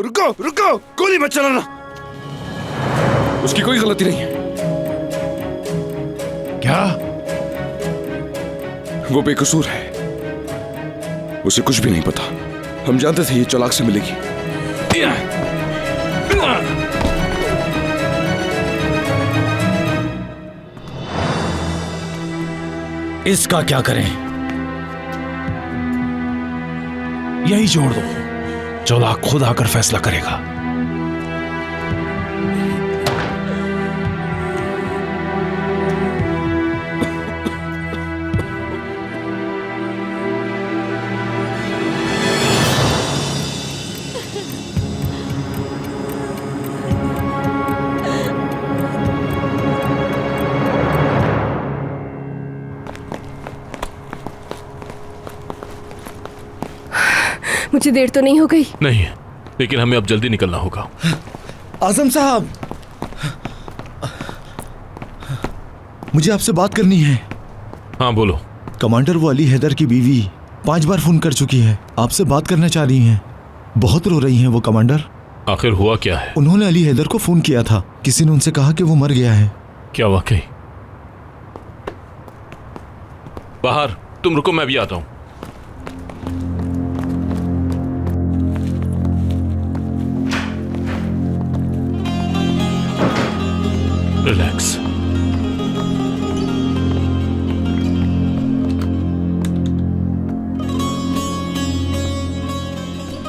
रुको रुको, गोली मत चलाना। उसकी कोई गलती नहीं है। क्या? वो बेकसूर है, उसे कुछ भी नहीं पता। हम जानते थे ये चालाक से मिलेगी। इसका क्या करें? यही छोड़ दो, चालाक खुद आकर फैसला करेगा। मुझे देर तो नहीं हो गई? नहीं, लेकिन हमें अब जल्दी निकलना होगा। आजम साहब, मुझे आपसे बात करनी है। हाँ बोलो। कमांडर, वो अली हैदर की बीवी 5 बार फोन कर चुकी है, आपसे बात करना चाह रही हैं। बहुत रो रही हैं वो कमांडर। आखिर हुआ क्या है? उन्होंने अली हैदर को फोन किया था, किसी ने उनसे कहा कि वो मर गया है। क्या वाकई? बाहर, तुम रुको, मैं भी आता हूं। रिलैक्स।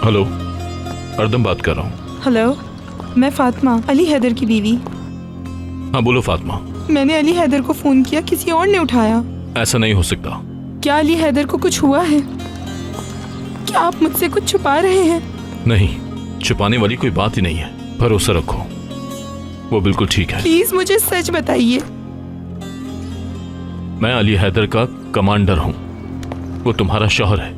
हेलो, अर्दम बात कर रहा हूँ। हेलो, मैं फातिमा, अली हैदर की बीवी। हाँ बोलो फातिमा। मैंने अली हैदर को फोन किया, किसी और ने उठाया। ऐसा नहीं हो सकता। क्या अली हैदर को कुछ हुआ है? क्या आप मुझसे कुछ छुपा रहे हैं? नहीं, छुपाने वाली कोई बात ही नहीं है, भरोसा रखो, वो बिल्कुल ठीक है। प्लीज मुझे सच बताइए। मैं अली हैदर का कमांडर हूं। वो तुम्हारा शौहर है,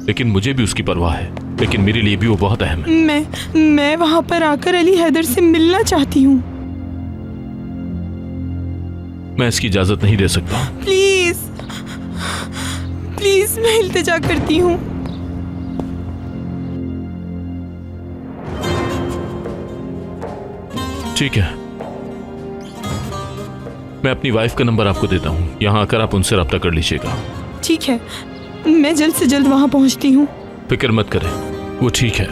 लेकिन मुझे भी उसकी परवाह है, लेकिन मेरे लिए भी वो बहुत अहम है। मैं वहां पर आकर अली हैदर से मिलना चाहती हूँ। मैं इसकी इजाजत नहीं दे सकता। प्लीज प्लीज, मैं इल्तिजा करती हूँ। ठीक है, मैं अपनी वाइफ का नंबर आपको देता हूँ, यहाँ आकर आप उनसे रब्ता कर लीजिएगा। ठीक है, मैं जल्द से जल्द वहां पहुंचती हूँ। फिक्र मत करें, वो ठीक है।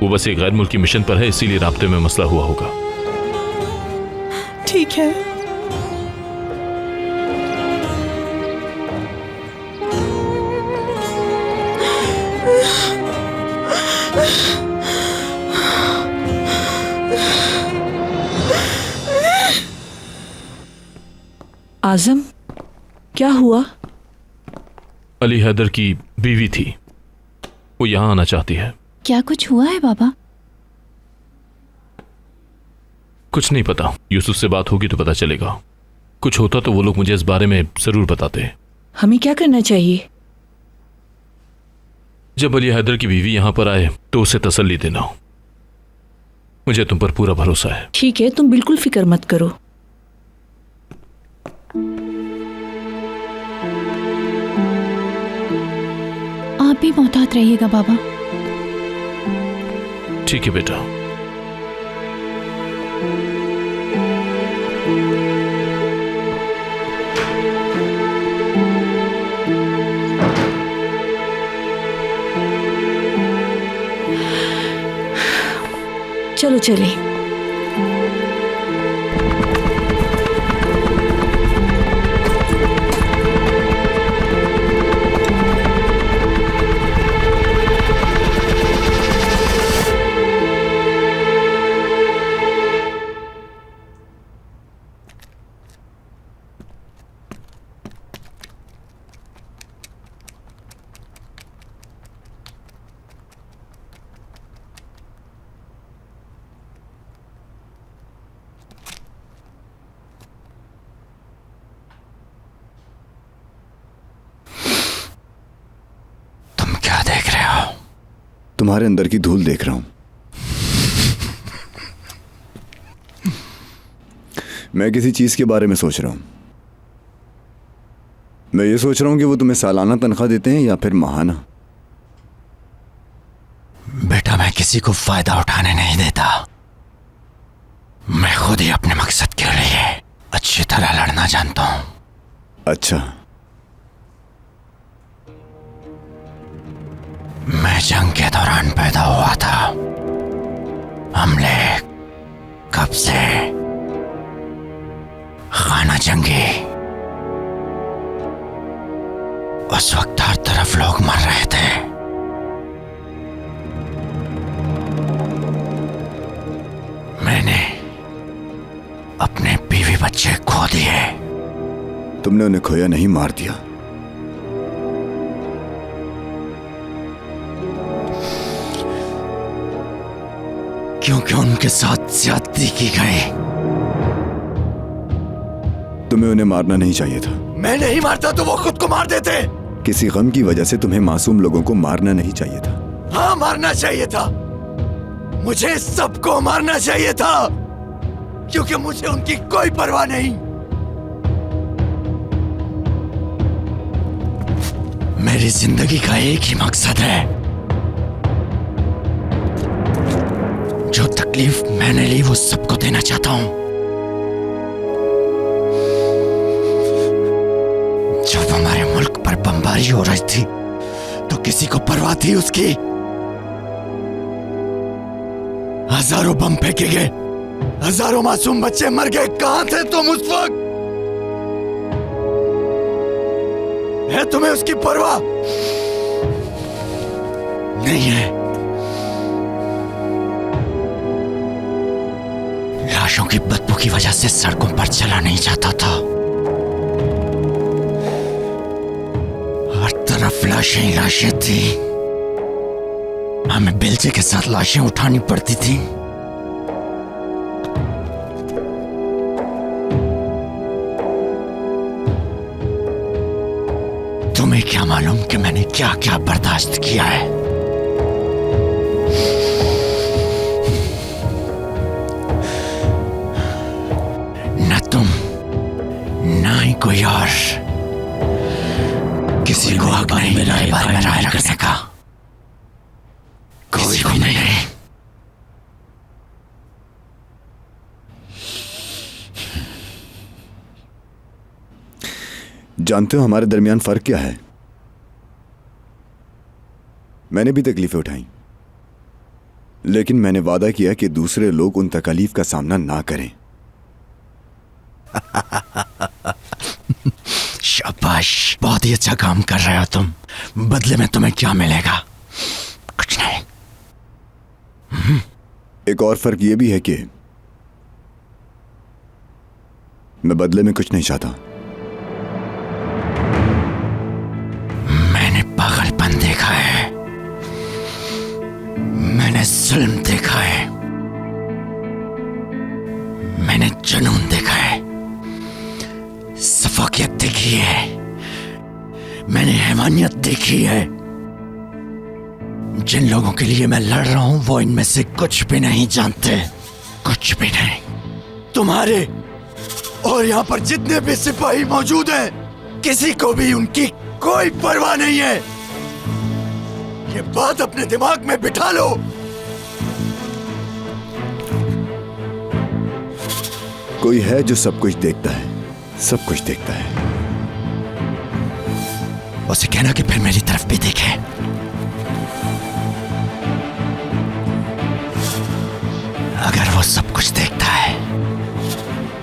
वो बस एक गैर मुल्की मिशन पर है, इसीलिए राब्ते में मसला हुआ होगा। ठीक है। आजम, क्या हुआ? अली हैदर की बीवी थी, वो यहां आना चाहती है। क्या कुछ हुआ है बाबा? कुछ नहीं पता, यूसुफ से बात होगी तो पता चलेगा। कुछ होता तो वो लोग मुझे इस बारे में जरूर बताते। हमें क्या करना चाहिए? जब अली हैदर की बीवी यहां पर आए तो उसे तसल्ली देना। मुझे तुम पर पूरा भरोसा है। ठीक है, तुम बिल्कुल फिक्र मत करो। आप भी मोहतात रहिएगा बाबा। ठीक है बेटा। चलो चलें। तुम्हारे अंदर की धूल देख रहा हूं। मैं किसी चीज के बारे में सोच रहा हूं। मैं ये सोच रहा हूं कि वो तुम्हें सालाना तनख्वाह देते हैं या फिर माहाना। बेटा, मैं किसी को फायदा उठाने नहीं देता। मैं खुद ही अपने मकसद के लिए अच्छी तरह लड़ना जानता हूं। अच्छा, मैं जंग के दौरान पैदा हुआ था। हमले, कब्जे, खाना जंगी। उस वक्त हर तरफ लोग मर रहे थे। मैंने अपने बीवी बच्चे खो दिए। तुमने उन्हें खोया नहीं, मार दिया। क्योंकि उनके साथ ज्यादती की गई। तुम्हें उन्हें मारना नहीं चाहिए था। मैं नहीं मारता तो वो खुद को मार देते। किसी गम की वजह से तुम्हें मासूम लोगों को मारना नहीं चाहिए था। हाँ, मारना चाहिए था। मुझे सबको मारना चाहिए था, क्योंकि मुझे उनकी कोई परवाह नहीं। मेरी जिंदगी का एक ही मकसद है। जो तकलीफ मैंने ली वो सबको देना चाहता हूं। जब हमारे मुल्क पर बमबारी हो रही थी तो किसी को परवाह थी उसकी? हजारों बम फेंके गए, हजारों मासूम बच्चे मर गए। कहां थे तुम उस वक्त? है तुम्हें उसकी परवाह? नहीं है। लाशों की बदबू की वजह से सड़कों पर चला नहीं जाता था। हर तरफ लाशें ही लाशें थी। हमें बेलचे के साथ लाशें उठानी पड़ती थी। तुम्हें क्या मालूम कि मैंने क्या क्या बर्दाश्त किया है। न तुम, ना ही कोई और किसी को हक नहीं मेरे बारे में राय रखने का। कोई भी नहीं। जानते हो हमारे दरमियान फर्क क्या है? मैंने भी तकलीफें उठाई, लेकिन मैंने वादा किया कि दूसरे लोग उन तकलीफ का सामना ना करें। शाबाश, बहुत ही अच्छा काम कर रहे हो तुम। बदले में तुम्हें क्या मिलेगा? कुछ नहीं। एक और फर्क यह भी है कि मैं बदले में कुछ नहीं चाहता। मैंने पागलपन देखा है, मैंने जुल्म देखा है, मैंने जुनून देखा है, सफाकियत देखी है, मैंने हैवानियत देखी है। जिन लोगों के लिए मैं लड़ रहा हूं वो इनमें से कुछ भी नहीं जानते, कुछ भी नहीं। तुम्हारे और यहां पर जितने भी सिपाही मौजूद हैं, किसी को भी उनकी कोई परवाह नहीं है। ये बात अपने दिमाग में बिठा लो। कोई है जो सब कुछ देखता है, सब कुछ देखता है। उसे कहना कि फिर मेरी तरफ भी देखे। अगर वो सब कुछ देखता है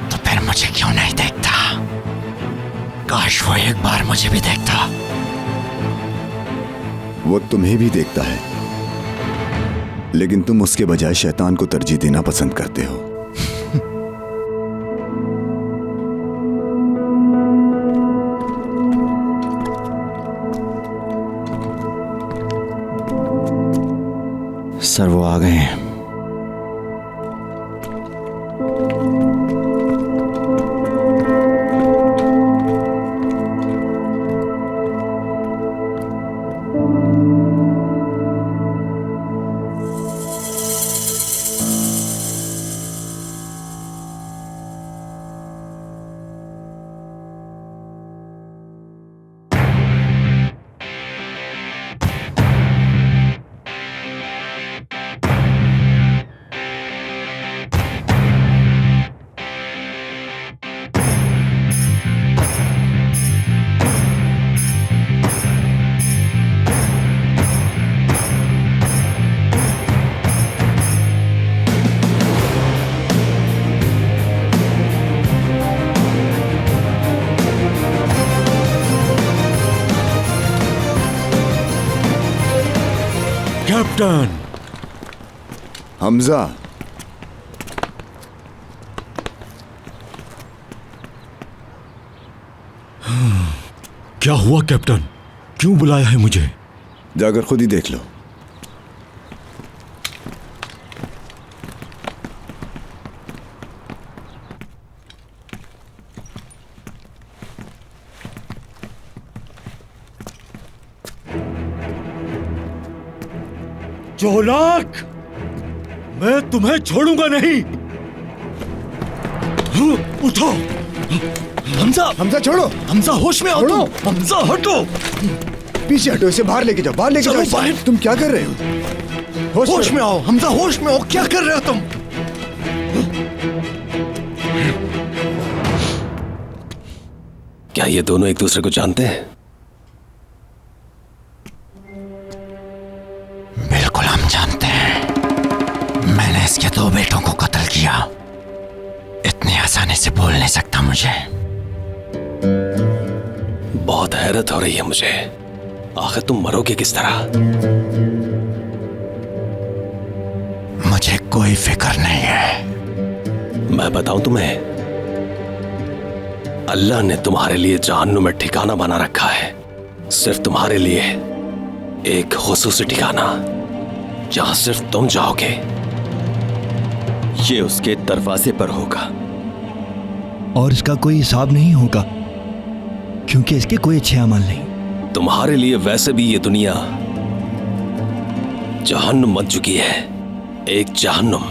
तो फिर मुझे क्यों नहीं देखता? काश वो एक बार मुझे भी देखता। वो तुम्हें भी देखता है, लेकिन तुम उसके बजाय शैतान को तरजीह देना पसंद करते हो। सर, वो आ गए हैं। कैप्टन। हमजा, क्या हुआ कैप्टन? क्यों बुलाया है मुझे? जाकर खुद ही देख लो। चोलाक, मैं तुम्हें छोड़ूंगा नहीं। उठो। हमजा, हमजा छोड़ो। हमजा होश में आओ तुम। हमजा हटो। पीछे हटो, इसे बाहर लेके जाओ, बाहर लेके चलो जाओ इसे। बाहर। तुम क्या कर रहे हो? होश में आओ हमजा, होश में आओ। क्या कर रहे हो तुम? क्या ये दोनों एक दूसरे को जानते हैं? बिल्कुल हम जानते हैं। मैंने इसके 2 बेटों को कत्ल किया। इतनी आसानी से बोल नहीं सकता मुझे। बहुत हैरत हो रही है मुझे। आखिर तुम मरोगे किस तरह? मुझे कोई फिक्र नहीं है। मैं बताऊं तुम्हें, अल्लाह ने तुम्हारे लिए जहन्नुम में ठिकाना बना रखा है। सिर्फ तुम्हारे लिए एक खुसूसी ठिकाना, जहां सिर्फ तुम जाओगे। ये उसके दरवाजे पर होगा और इसका कोई हिसाब नहीं होगा, क्योंकि इसके कोई अच्छे अमल नहीं। तुम्हारे लिए वैसे भी ये दुनिया जहन्नुम बन चुकी है, एक जहन्नुम।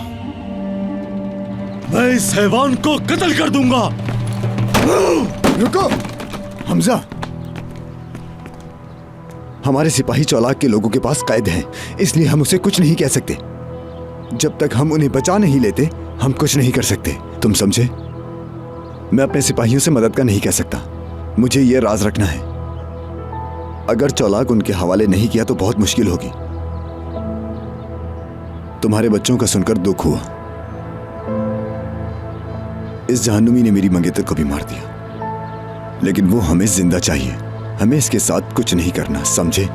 मैं इस हैवान को कत्ल कर दूंगा। रुको हमजा, हमारे सिपाही चौलाक के लोगों के पास कैद हैं, इसलिए हम उसे कुछ नहीं कह सकते। जब तक हम उन्हें बचा नहीं लेते, हम कुछ नहीं कर सकते। तुम समझे? मैं अपने सिपाहियों से मदद का नहीं कह सकता। मुझे यह राज रखना है। अगर चौलाक उनके हवाले नहीं किया तो बहुत मुश्किल होगी। तुम्हारे बच्चों का सुनकर दुख हुआ। इस जहन्नुमी ने मेरी मंगेतर को भी मार दिया, लेकिन वो हमें जिंदा चाहिए। हमें इसके साथ कुछ नहीं करना, समझे?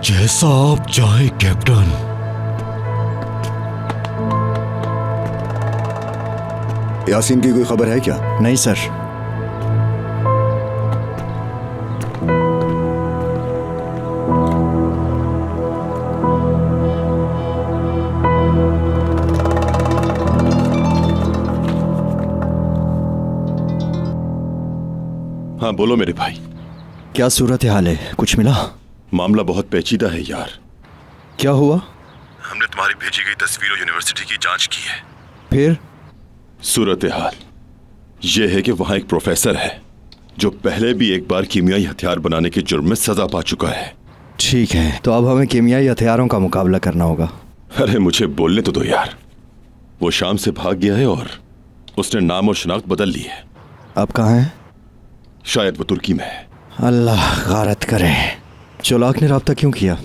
जैसा आप चाहे कैप्टन। यासीन की कोई खबर है क्या? नहीं सर। हाँ बोलो मेरे भाई। क्या सूरत हाल है? कुछ मिला? मामला बहुत पेचीदा है यार। क्या हुआ? हमने तुम्हारी भेजी गई तस्वीरों यूनिवर्सिटी की जांच की है। फिर? सूरत हाल यह है कि वहां एक प्रोफेसर है जो पहले भी एक बार कीमियाई हथियार बनाने के जुर्म में सजा पा चुका है। ठीक है, तो अब हमें कीमियाई हथियारों का मुकाबला करना होगा। अरे मुझे बोलने तो दो यार। वो शाम से भाग गया है और उसने नाम और शनाख्त बदल ली है। अब कहाँ है? शायद वो तुर्की में है। अल्लाह गारत करे। चौलाक ने राब्ता क्यों किया?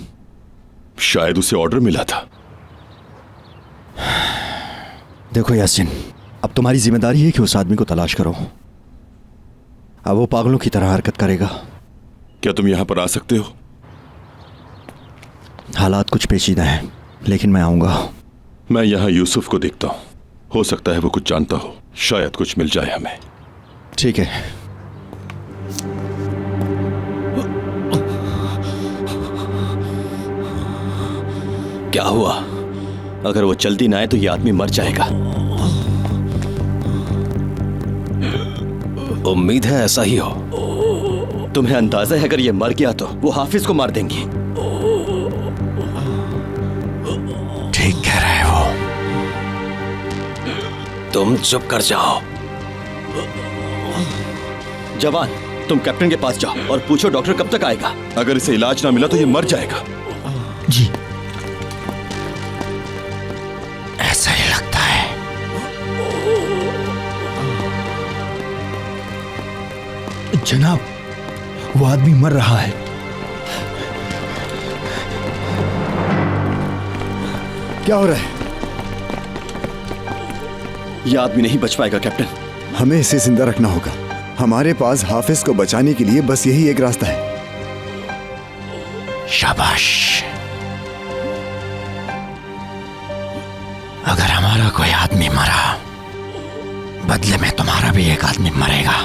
शायद उसे ऑर्डर मिला था। देखो यासीन, अब तुम्हारी जिम्मेदारी है कि उस आदमी को तलाश करो। अब वो पागलों की तरह हरकत करेगा। क्या तुम यहां पर आ सकते हो? हालात कुछ पेचीदा हैं, लेकिन मैं आऊंगा। मैं यहां यूसुफ को देखता हूं, हो सकता है वो कुछ जानता हो। शायद कुछ मिल जाए हमें। ठीक है। क्या हुआ? अगर वो जल्दी ना आए तो ये आदमी मर जाएगा। उम्मीद है ऐसा ही हो। तुम्हें अंदाजा है अगर ये मर गया तो वो हाफिज को मार देंगी। ठीक कह रहे हो। तुम चुप कर जाओ। जवान, तुम कैप्टन के पास जाओ और पूछो डॉक्टर कब तक आएगा। अगर इसे इलाज ना मिला तो ये मर जाएगा। जी, ऐसा ही लगता है। जनाब, वो आदमी मर रहा है। क्या हो रहा है? यह आदमी नहीं बच पाएगा कैप्टन। हमें इसे जिंदा रखना होगा। हमारे पास हाफिज को बचाने के लिए बस यही एक रास्ता है। शाबाश। आदमी मरा, बदले में तुम्हारा भी एक आदमी मरेगा।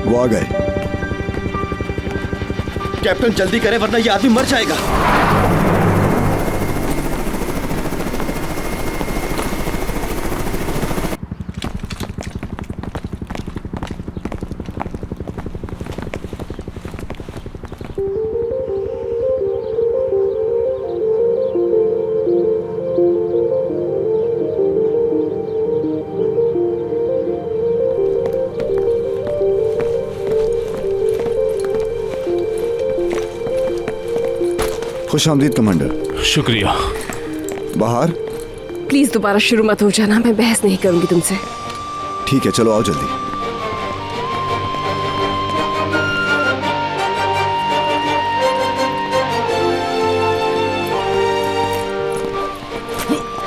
वो आ गए। कैप्टन जल्दी करें वरना ये आदमी मर जाएगा। खुश आमदीद कमांडर। शुक्रिया। बाहर। प्लीज दोबारा शुरू मत हो जाना, मैं बहस नहीं करूंगी तुमसे। ठीक है, चलो आओ जल्दी।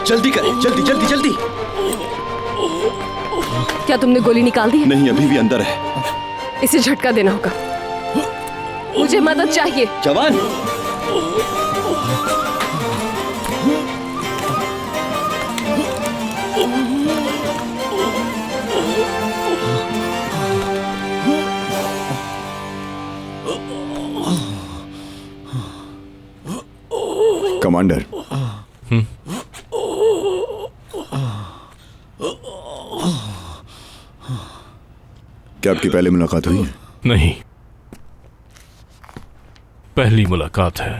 जल्दी करें, जल्दी जल्दी जल्दी। क्या तुमने गोली निकाल दी? नहीं, अभी भी अंदर है। इसे झटका देना होगा। मुझे मदद चाहिए। जवान, कमांडर, क्या आपकी पहले मुलाकात हुई है? नहीं, पहली मुलाकात है।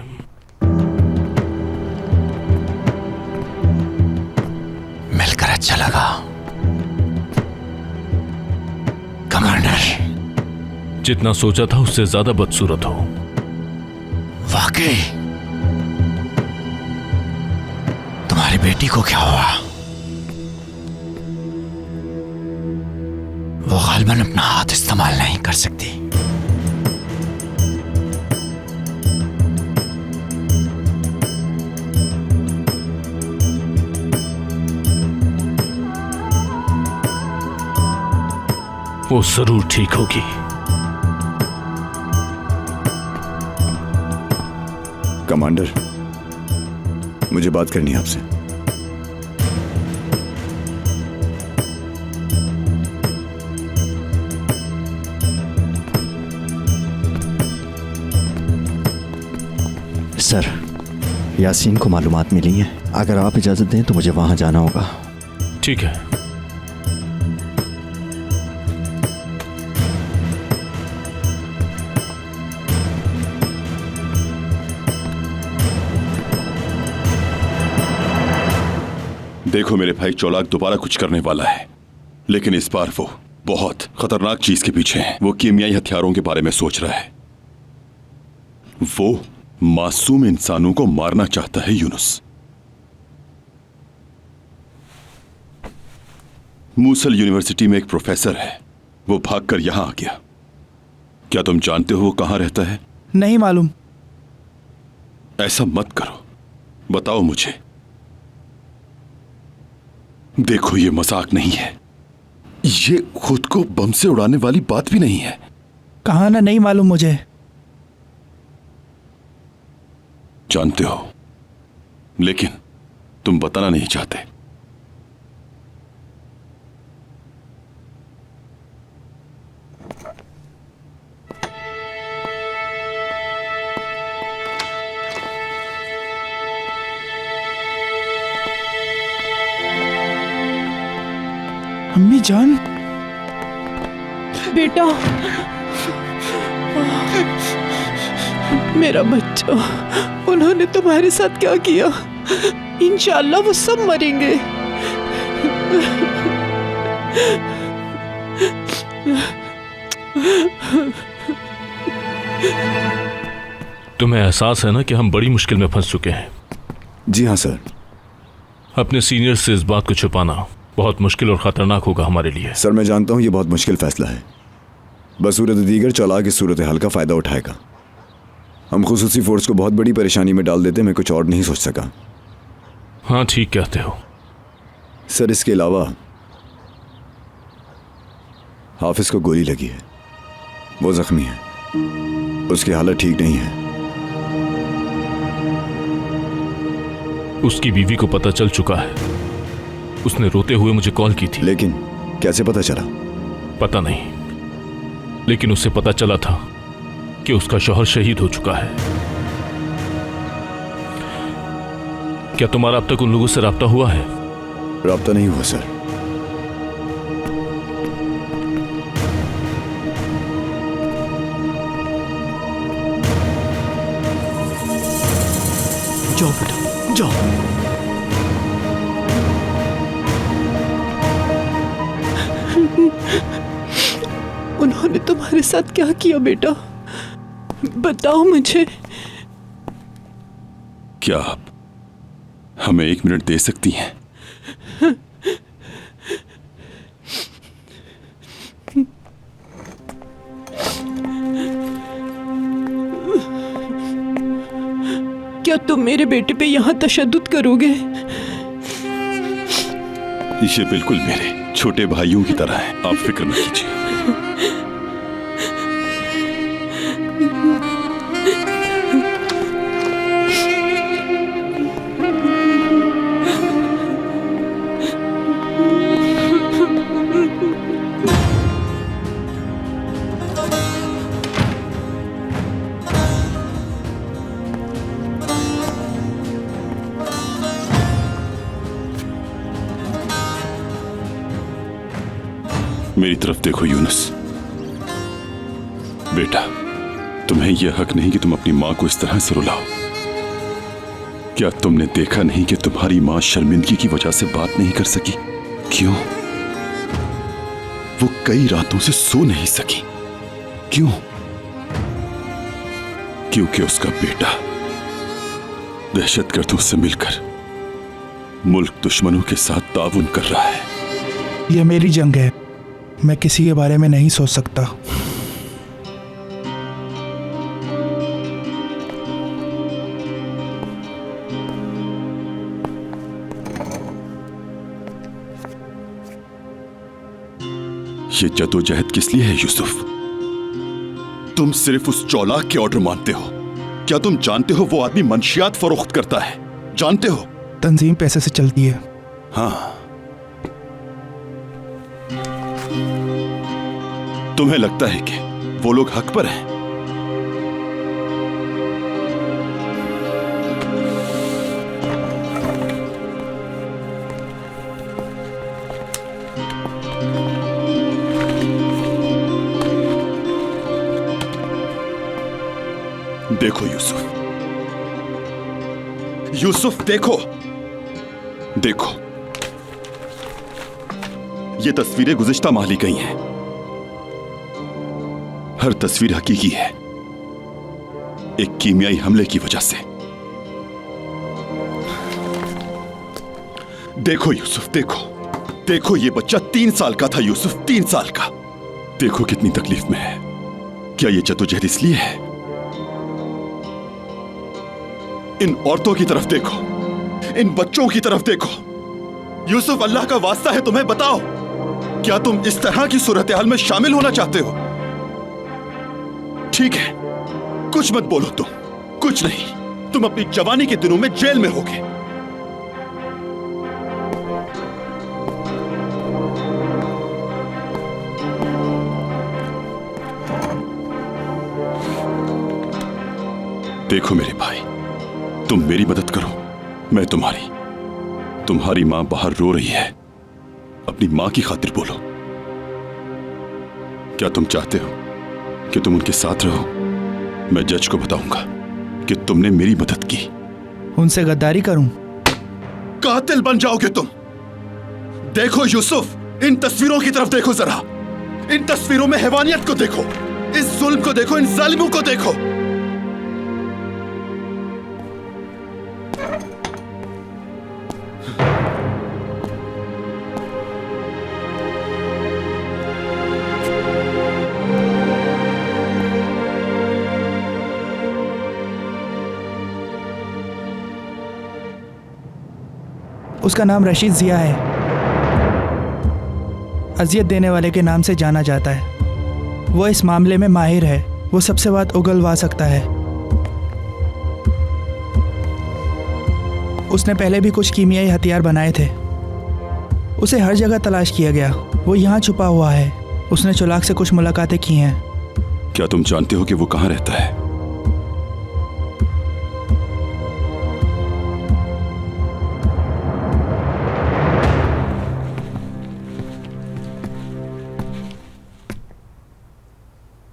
मिलकर अच्छा लगा कमांडर। जितना सोचा था उससे ज्यादा बदसूरत हो। वाकई? तुम्हारी बेटी को क्या हुआ? वो गालिबन अपना हाथ इस्तेमाल नहीं कर सकती। वो जरूर ठीक होगी। कमांडर, मुझे बात करनी है आपसे। सर, यासीन को मालूमात मिली है। अगर आप इजाजत दें तो मुझे वहां जाना होगा। ठीक है। देखो मेरे भाई, चौलाक दोबारा कुछ करने वाला है, लेकिन इस बार वो बहुत खतरनाक चीज के पीछे है। वो कीमियाई हथियारों के बारे में सोच रहा है। वो मासूम इंसानों को मारना चाहता है। यूनुस, मूसल यूनिवर्सिटी में एक प्रोफेसर है, वो भागकर यहां आ गया। क्या तुम जानते हो वो कहां रहता है? नहीं मालूम। ऐसा मत करो, बताओ मुझे। देखो, ये मजाक नहीं है, ये खुद को बम से उड़ाने वाली बात भी नहीं है। कहा ना, नहीं मालूम मुझे। जानते हो, लेकिन तुम बताना नहीं चाहते। अम्मी जान, बेटा, मेरा बच्चा, उन्होंने तुम्हारे साथ क्या किया? इंशाअल्लाह वो सब मरेंगे। तुम्हें एहसास है ना कि हम बड़ी मुश्किल में फंस चुके हैं? जी हाँ सर। अपने सीनियर से इस बात को छुपाना बहुत मुश्किल और खतरनाक होगा हमारे लिए। सर, मैं जानता हूं ये बहुत मुश्किल फैसला है। बसूरत दीगर चौलाक इस सूरत हाल का फायदा उठाएगा। हम खुसूसी फोर्स को बहुत बड़ी परेशानी में डाल देते, मैं कुछ और नहीं सोच सका। हाँ, ठीक कहते हो। सर, इसके अलावा हाफिज को गोली लगी है, वो जख्मी है, उसकी हालत ठीक नहीं है। उसकी बीवी को पता चल चुका है, उसने रोते हुए मुझे कॉल की थी। लेकिन कैसे पता चला? पता नहीं, लेकिन उसे पता चला था कि उसका शौहर शहीद हो चुका है। क्या तुम्हारा अब तक उन लोगों से राब्ता हुआ है? राब्ता नहीं हुआ सर। जाओ बेटा जाओ। उन्होंने तुम्हारे साथ क्या किया बेटा, बताओ मुझे। क्या आप हमें 1 मिनट दे सकती हैं? क्या तुम मेरे बेटे पे यहाँ तशद्दुद करोगे? ये बिल्कुल मेरे छोटे भाइयों की तरह है, आप फिक्र न कीजिए। मेरी तरफ देखो यूनुस, बेटा, तुम्हें यह हक नहीं कि तुम अपनी मां को इस तरह से रुलाओ। क्या तुमने देखा नहीं कि तुम्हारी मां शर्मिंदगी की वजह से बात नहीं कर सकी? क्यों? वो कई रातों से सो नहीं सकी। क्यों? क्योंकि उसका बेटा दहशतगर्दों से मिलकर मुल्क दुश्मनों के साथ ताउन कर रहा है। यह मेरी जंग है, मैं किसी के बारे में नहीं सोच सकता। ये जदोजहद किस लिए है यूसुफ? तुम सिर्फ उस चौलाक के ऑर्डर मानते हो। क्या तुम जानते हो वो आदमी मंशियात फरोख्त करता है? जानते हो? तंजीम पैसे से चलती है। हाँ, तुम्हें लगता है कि वो लोग हक पर हैं? देखो यूसुफ, यूसुफ देखो, देखो, ये तस्वीरें गुज़िश्ता माह ली गई हैं। हर तस्वीर हकीकी है, एक कीमियाई हमले की वजह से। देखो यूसुफ, देखो, देखो, ये बच्चा 3 साल का था यूसुफ, 3 साल का। देखो कितनी तकलीफ में है। क्या ये जद्दोजहद इसलिए है? इन औरतों की तरफ देखो, इन बच्चों की तरफ देखो। यूसुफ, अल्लाह का वास्ता है, तुम्हें बताओ, क्या तुम इस तरह की सूरत हाल में शामिल होना चाहते हो? ठीक है, कुछ मत बोलो तुम, कुछ नहीं। तुम अपनी जवानी के दिनों में जेल में होगे। देखो मेरे भाई, तुम मेरी मदद करो, मैं तुम्हारी। तुम्हारी मां बाहर रो रही है, अपनी मां की खातिर बोलो। क्या तुम चाहते हो कि तुम उनके साथ रहो? मैं जज को बताऊंगा कि तुमने मेरी मदद की। उनसे गद्दारी करूं? कातिल बन जाओगे तुम। देखो यूसुफ, इन तस्वीरों की तरफ देखो जरा। इन तस्वीरों में हैवानियत को देखो, इस जुल्म को देखो, इन जालिमों को देखो। उसका नाम रशीद जिया है। अजियत देने वाले के नाम से जाना जाता है। वो इस मामले में माहिर है। वो सबसे बात उगलवा सकता है। उसने पहले भी कुछ कीमियाई हथियार बनाए थे। उसे हर जगह तलाश किया गया। वो यहाँ छुपा हुआ है। उसने चोलाक से कुछ मुलाकातें की हैं। क्या तुम जानते हो कि वो कहाँ रहता है?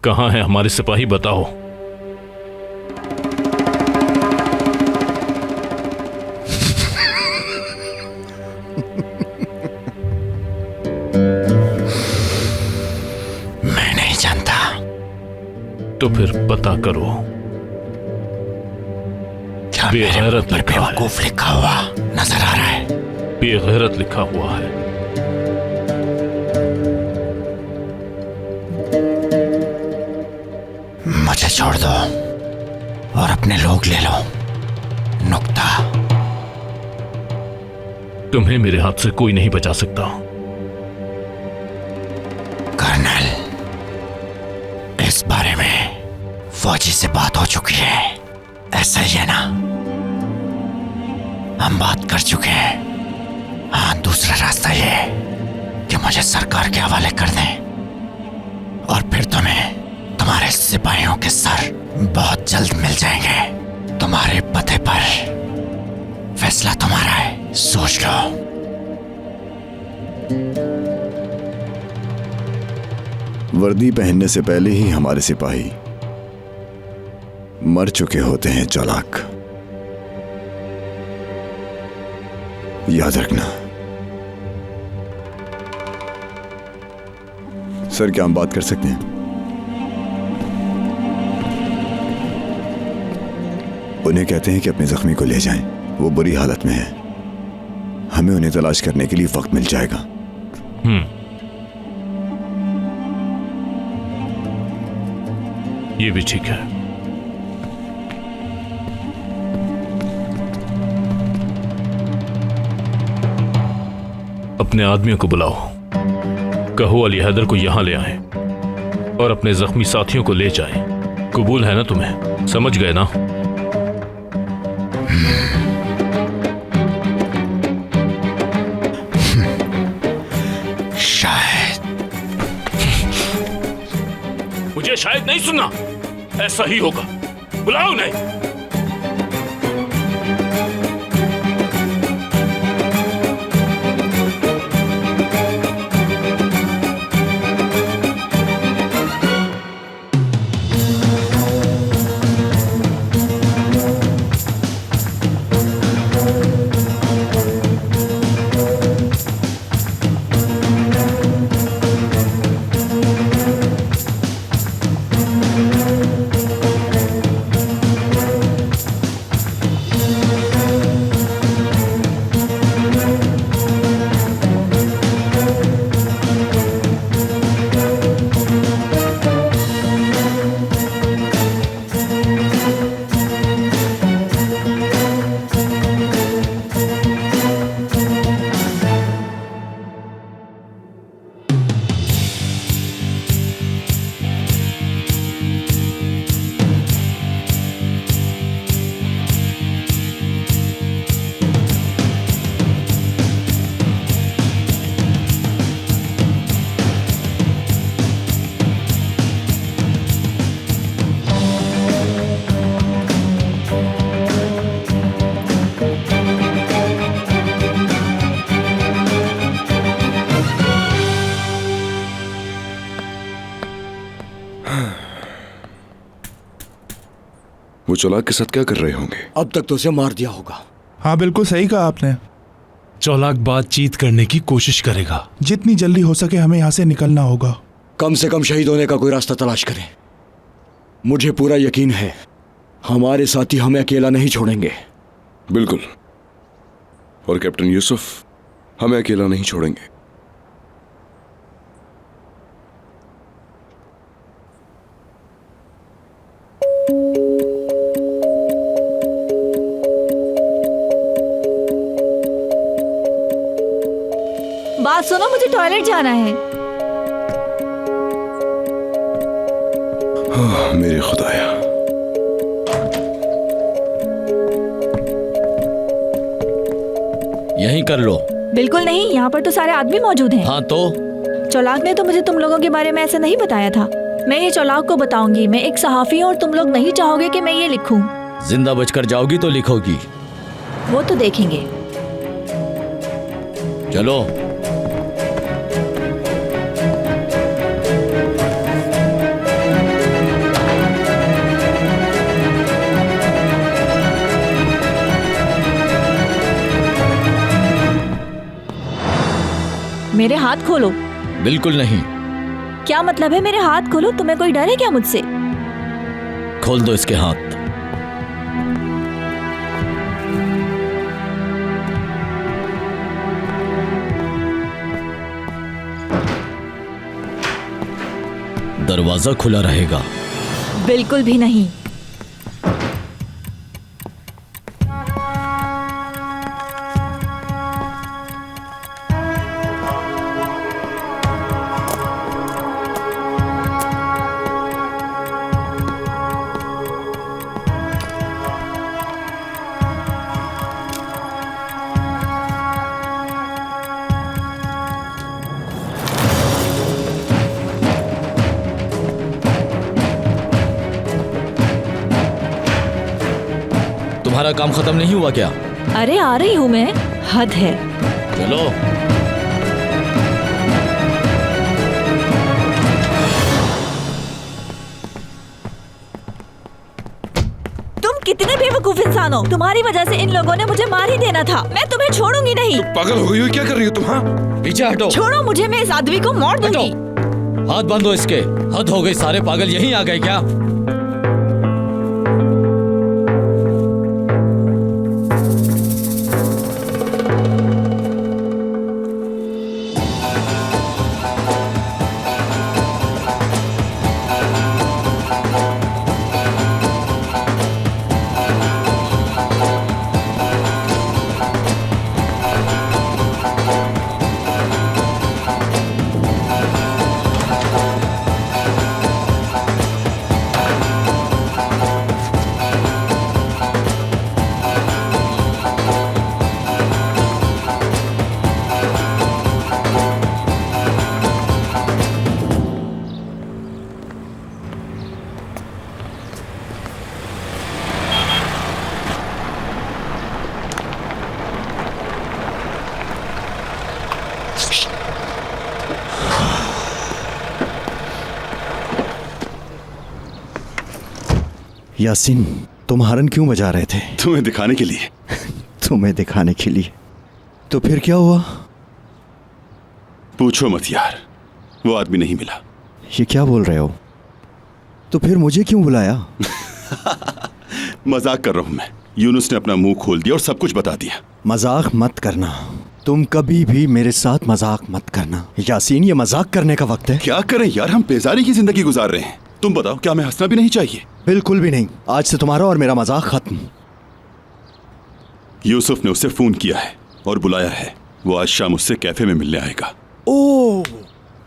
कहाँ है हमारे सिपाही, बताओ। मैं नहीं जानता। तो फिर पता करो। क्या बेगैरत लिखा है। बेवकूफ लिखा हुआ नजर आ रहा है? बेगैरत लिखा हुआ है। मुझे छोड़ दो और अपने लोग ले लो। नुक्ता। तुम्हें मेरे हाथ से कोई नहीं बचा सकता। कर्नल, इस बारे में फौजी से बात हो चुकी है, ऐसा ही है ना? हम बात कर चुके हैं। हाँ, दूसरा रास्ता ये है कि मुझे सरकार के हवाले कर दें और फिर तुम्हें तुम्हारे सिपाहियों के सर बहुत जल्द मिल जाएंगे। तुम्हारे पते पर। फैसला तुम्हारा है, सोच लो। वर्दी पहनने से पहले ही हमारे सिपाही मर चुके होते हैं चौलाक, याद रखना। सर, क्या हम बात कर सकते हैं? उन्हें कहते हैं कि अपने जख्मी को ले जाएं। वो बुरी हालत में है। हमें उन्हें तलाश करने के लिए वक्त मिल जाएगा। ये भी ठीक है। अपने आदमियों को बुलाओ। कहो अली हैदर को यहां ले आए और अपने जख्मी साथियों को ले जाए। कबूल है ना तुम्हें? समझ गए ना? मुझे शायद नहीं सुनना। ऐसा ही होगा। बुलाओ उन्हें। वो चौलाक के साथ क्या कर रहे होंगे? अब तक तो उसे मार दिया होगा। हाँ, बिल्कुल सही कहा आपने। चौलाक बातचीत करने की कोशिश करेगा। जितनी जल्दी हो सके हमें यहाँ से निकलना होगा। कम से कम शहीद होने का कोई रास्ता तलाश करें। मुझे पूरा यकीन है हमारे साथी हमें अकेला नहीं छोड़ेंगे। बिल्कुल। और कैप्टन यूसुफ हमें अकेला नहीं छोड़ेंगे। बात सुनो, मुझे टॉयलेट जाना है। मेरे खुदाया। यहीं कर लो। बिल्कुल नहीं, यहाँ पर तो सारे आदमी मौजूद हैं। हाँ तो चौलाक ने तो मुझे तुम लोगों के बारे में ऐसा नहीं बताया था। मैं ये चौलाक को बताऊंगी। मैं एक सहाफी हूँ और तुम लोग नहीं चाहोगे कि मैं ये लिखूं। जिंदा बचकर जाओगी तो लिखोगी। वो तो देखेंगे। चलो। मेरे हाथ खोलो। बिल्कुल नहीं। क्या मतलब है मेरे हाथ खोलो? तुम्हें कोई डर है क्या मुझसे? खोल दो इसके हाथ। दरवाजा खुला रहेगा। बिल्कुल भी नहीं। तुम्हारा काम खत्म नहीं हुआ क्या? अरे आ रही हूँ मैं। हद है। चलो। तुम कितने बेवकूफ इंसान हो। तुम्हारी वजह से इन लोगों ने मुझे मार ही देना था। मैं तुम्हें छोड़ूंगी नहीं। पागल हो गई हो? क्या कर रही हो तुम? हाँ, पीछे हटो। छोड़ो मुझे, मैं इस आदमी को मार दूंगी। हाथ बांधो इसके। हद हो गई, सारे पागल यहीं आ गए क्या? यासीन, तुम हॉर्न क्यों बजा रहे थे? तुम्हें दिखाने के लिए। तुम्हें दिखाने के लिए? तो फिर क्या हुआ? पूछो मत यार, वो आदमी नहीं मिला। ये क्या बोल रहे हो? तो फिर मुझे क्यों बुलाया? मजाक कर रहा हूं मैं। यूनुस ने अपना मुंह खोल दिया और सब कुछ बता दिया। मजाक मत करना। तुम कभी भी मेरे साथ मजाक मत करना। यासीन, ये मजाक करने का वक्त है। क्या करें यार, हम बेजारी की जिंदगी गुजार रहे हैं। तुम बताओ, क्या हमें हंसना भी नहीं चाहिए? बिल्कुल भी नहीं। आज से तुम्हारा और मेरा मजाक खत्म। यूसुफ ने उसे फोन किया है और बुलाया है। वो आज शाम उससे कैफे में मिलने आएगा। ओह,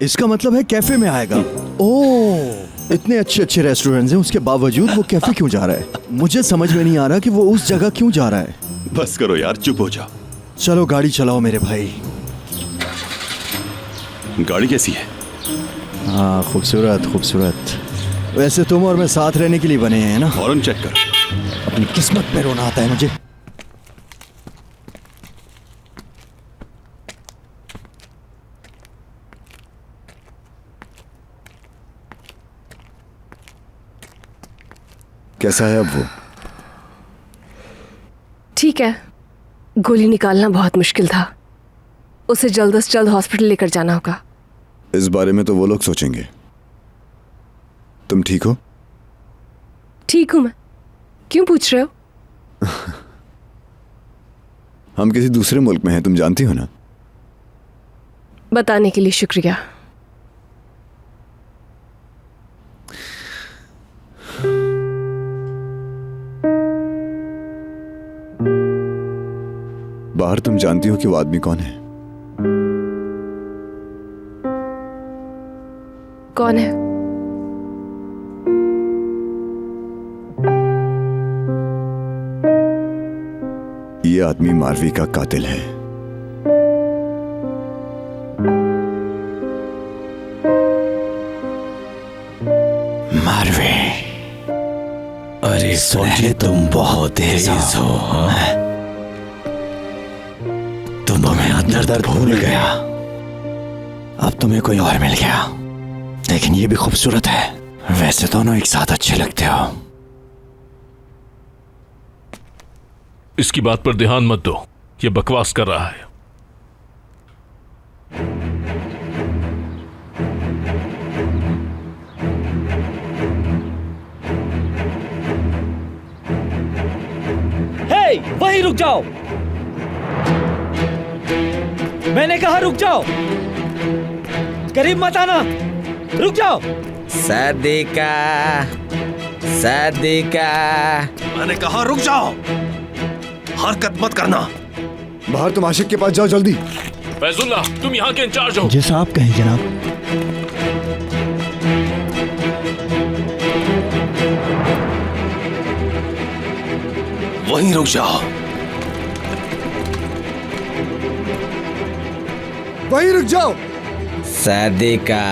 इसका मतलब है कैफे में आएगा। ओह, इतने अच्छे अच्छे रेस्टोरेंट्स हैं, उसके बावजूद वो कैफे क्यों जा रहा है? मुझे समझ में नहीं आ रहा कि वो उस जगह क्यों जा रहा है। बस करो यार, चुप हो जाओ। चलो गाड़ी चलाओ मेरे भाई। गाड़ी कैसी है? हाँ, खूबसूरत खूबसूरत। वैसे तुम और मैं साथ रहने के लिए बने हैं ना? हॉर्न चेक कर। अपनी किस्मत पे रोना आता है मुझे। कैसा है अब वो? ठीक है। गोली निकालना बहुत मुश्किल था। उसे जल्द से जल्द हॉस्पिटल लेकर जाना होगा। इस बारे में तो वो लोग सोचेंगे। तुम ठीक हो? ठीक हूं मैं। क्यों पूछ रहे हो? हम किसी दूसरे मुल्क में हैं, तुम जानती हो ना? बताने के लिए शुक्रिया। बाहर तुम जानती हो कि वो आदमी कौन है? कौन है? ये आदमी मारवी का कातिल है। मारवी, अरे सुने तुम बहुत तेज हो। तुम्हें अंदर दर्द भूल गया, अब तुम्हें कोई और मिल गया। लेकिन ये भी खूबसूरत है। वैसे दोनों एक साथ अच्छे लगते हो। इसकी बात पर ध्यान मत दो, ये बकवास कर रहा है। हे, वहीं रुक जाओ। मैंने कहा रुक जाओ, करीब मत आना, रुक जाओ। सदिका, सदिका, मैंने कहा रुक जाओ, हरकत मत करना। बाहर तुम आशिक के पास जाओ जल्दी। फैजुल्ला, तुम यहाँ के इंचार्ज हो। जैसा आप कहें जनाब। वहीं रुक जाओ। वहीं रुक जाओ। सदिका,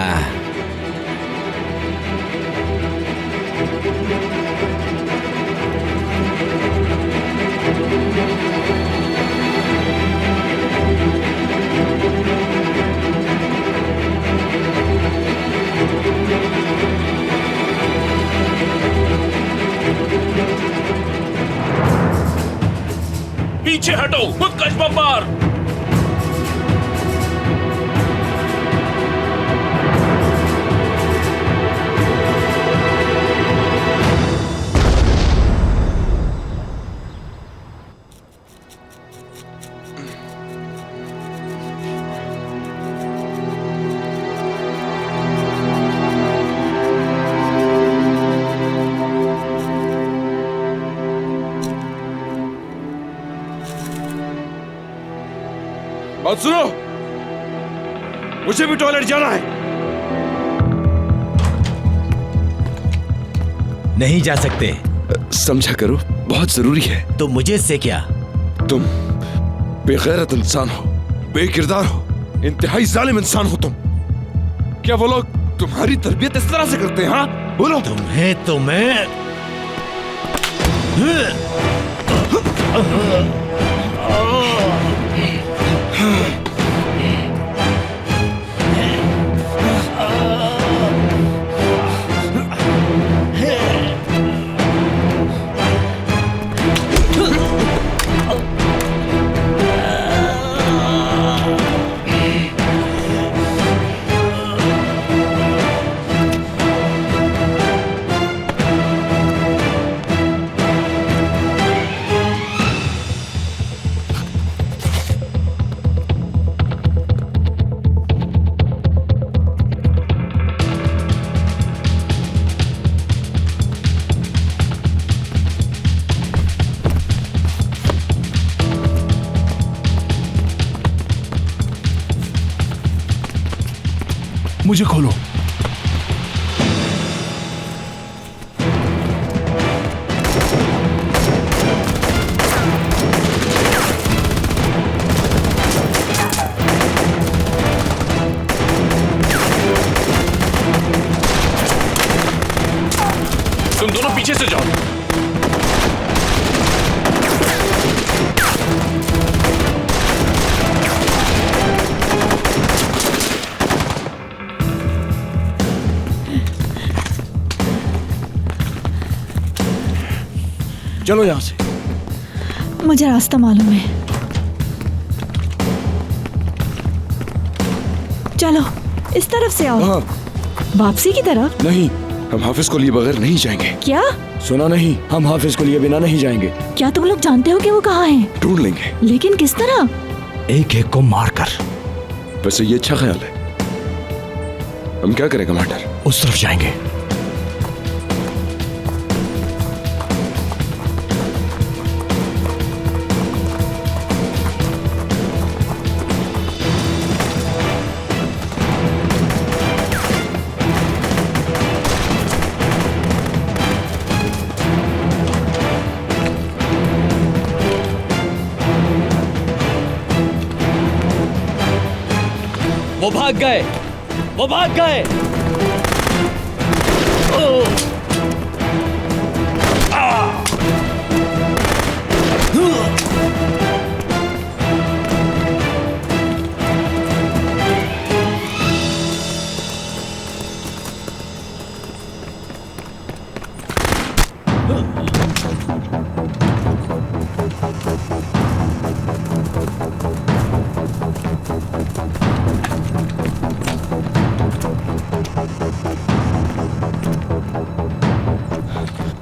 पीछे हटो, उत्कर्ष बम्बार। बात सुनो, मुझे भी टॉयलेट जाना है। नहीं जा सकते। समझा करो, बहुत जरूरी है। तो मुझे से क्या? तुम बेगैरत इंसान हो, बेकिरदार हो, इंतहाई जालिम इंसान हो तुम। क्या वो लोग तुम्हारी तरबियत इस तरह से करते हैं? हाँ बोलो। तुम्हें तो मैं मुझे खोलो। तुम दोनों पीछे से जाओ। चलो यहां से। मुझे रास्ता मालूम है। चलो इस तरफ से आओ। हाँ। वापसी की तरफ? नहीं, हम हाफिज को लिए बगैर नहीं जाएंगे। क्या? सुना नहीं, हम हाफिज को लिए बिना नहीं जाएंगे। क्या तुम लोग जानते हो कि वो कहाँ हैं? ढूंढ लेंगे। लेकिन किस तरह? एक एक को मारकर। वैसे ये अच्छा ख्याल है। हम क्या करें कमांडर? उस तरफ जाएंगे। वो भाग गए, वो भाग गए।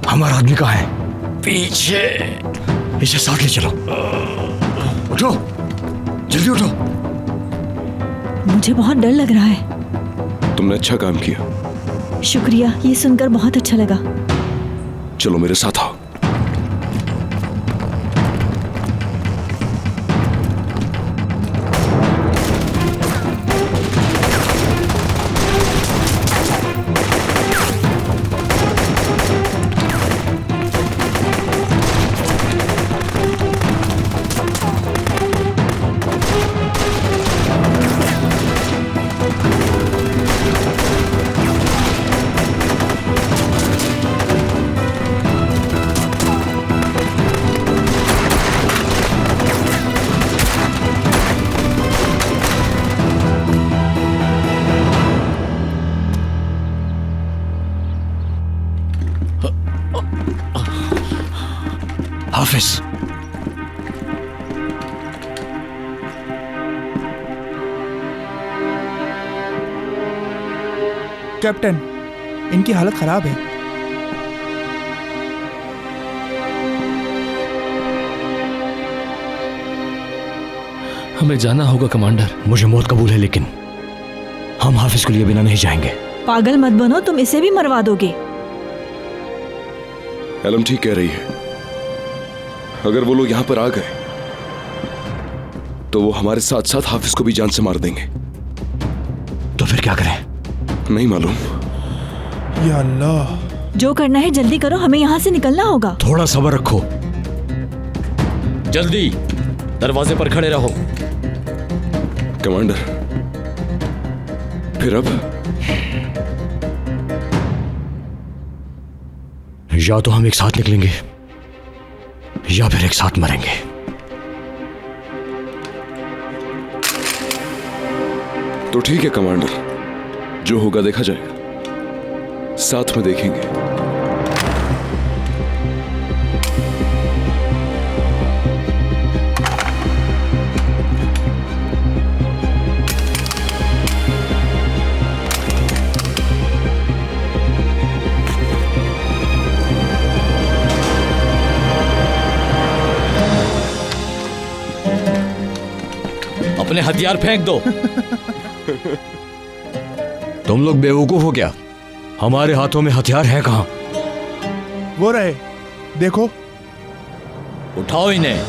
हमारा आदमी कहाँ है? पीछे। इसे साथ ले चलो। उठो, जल्दी उठो। मुझे बहुत डर लग रहा है। तुमने अच्छा काम किया। शुक्रिया, ये सुनकर बहुत अच्छा लगा। चलो मेरे साथ आओ। हाफिज, कैप्टन, इनकी हालत खराब है। हमें जाना होगा कमांडर। मुझे मौत कबूल है, लेकिन हम हाफिज को लिए बिना नहीं जाएंगे। पागल मत बनो, तुम इसे भी मरवा दोगे। एलम ठीक कह रही है। अगर वो लोग यहां पर आ गए तो वो हमारे साथ साथ हाफिज को भी जान से मार देंगे। तो फिर क्या करें? नहीं मालूम। या अल्लाह। जो करना है जल्दी करो, हमें यहाँ से निकलना होगा। थोड़ा सब्र रखो। जल्दी दरवाजे पर खड़े रहो। कमांडर, फिर अब? या तो हम एक साथ निकलेंगे या फिर एक साथ मरेंगे। तो ठीक है कमांडर, जो होगा देखा जाएगा, साथ में देखेंगे। अपने हथियार फेंक दो। तुम लोग बेवकूफ हो क्या? हमारे हाथों में हथियार है कहां? वो रहे, देखो। उठाओ इन्हें।